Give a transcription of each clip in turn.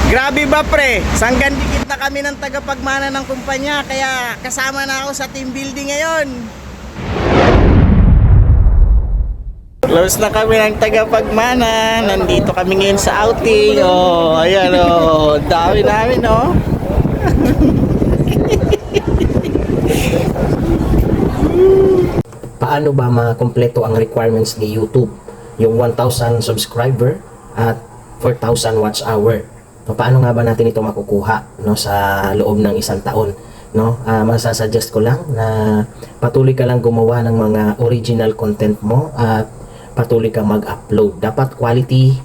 Grabe ba pre? Sanggan dikit na kami ng tagapagmana ng kumpanya, kaya kasama na ako sa team building ngayon. Close na kami ng tagapagmana. Nandito kami ngayon sa outing. Oh, ayan oh. Dami namin oh. Paano ba makompleto ang requirements ni YouTube? Yung 1,000 subscriber at 4,000 watch hour. So, paano nga ba natin ito makukuha, no, sa loob ng isang taon? No? Masasuggest ko lang na patuloy ka lang gumawa ng mga original content mo at patuloy ka mag-upload. Dapat quality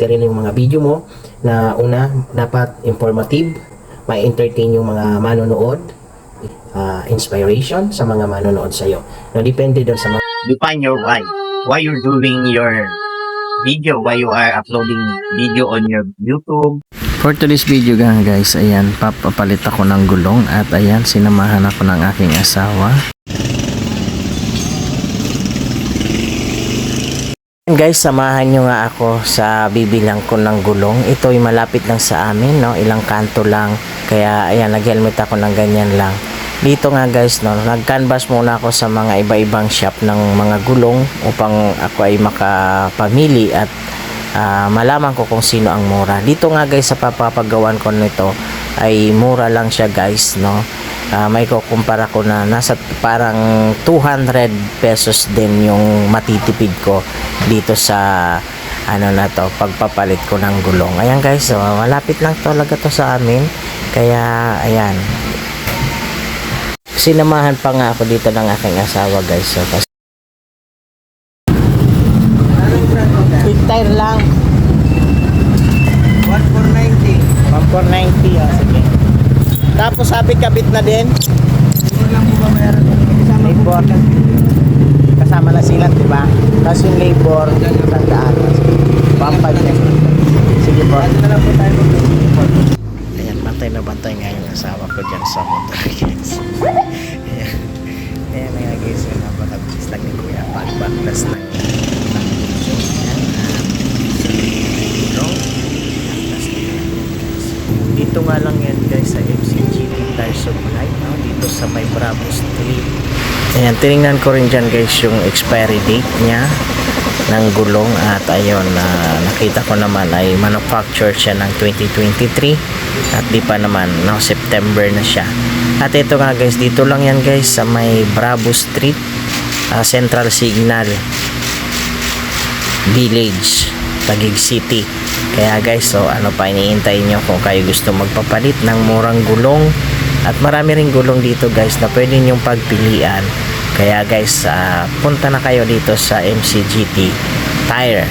rin yung mga video mo na una, dapat informative, may entertain yung mga manonood, inspiration sa mga manonood sa'yo. No, depende doon sa mga... Define your why you're doing your video, why you are uploading video on your YouTube. For today's video guys, ayan, papapalit ako ng gulong at ayan, sinamahan ako ng aking asawa. Guys, samahan nyo nga ako sa bibilang ko ng gulong. Ito ay malapit lang sa amin, no? Ilang kanto lang. Kaya ayan, nag-helmet ako ng ganyan lang. Dito nga guys, no, nag-canvas muna ako sa mga iba-ibang shop ng mga gulong upang ako ay makapamili at malaman ko kung sino ang mura. Dito nga guys, sa papapagawan ko nito ay mura lang siya guys, no. May kukumpara ko na nasa parang 200 pesos din yung matitipid ko dito sa ano na to, pagpapalit ko ng gulong. Ayan guys, so malapit lang talaga to sa amin. Kaya ayan, sinamahan pa nga ako dito ng aking asawa guys. So, Big tire lang. 1490. 1490 ah, sige. Tapos sabi kabit na din. Lang mo ba meron? Labor. Kasama na sila, di ba? Tapos yung labor, tandaan. Pampag na. Sige po. Ayan, bantay na bantay nga yung asawa ko dyan sa motor guys. Ayan. Ayan nga guys, napakabilis lang ni Kuya. Pagbaklas ng video. Dito nga lang yan guys sa MCGT Tire Supply, no? Dito sa may Bravo Street. Ayan, tinignan ko rin dyan guys yung expiry date nya ng gulong at ayun, nakita ko naman ay manufacture siya ng 2023 at di pa naman, no, September na siya. At ito nga guys, dito lang yan guys sa may Bravo Street, Central Signal Village, Taguig City. Kaya guys, so ano pa iniintay nyo kung kayo gusto magpapalit ng murang gulong? At marami ring gulong dito guys na pwede nyong pagpilian. Kaya guys, punta na kayo dito sa MCGT Tire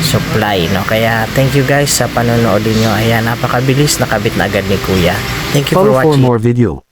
Supply, no? Kaya thank you guys sa panonood niyo. Ayan, napakabilis, nakabit na agad ni Kuya. Thank you for Follow for watching. more video.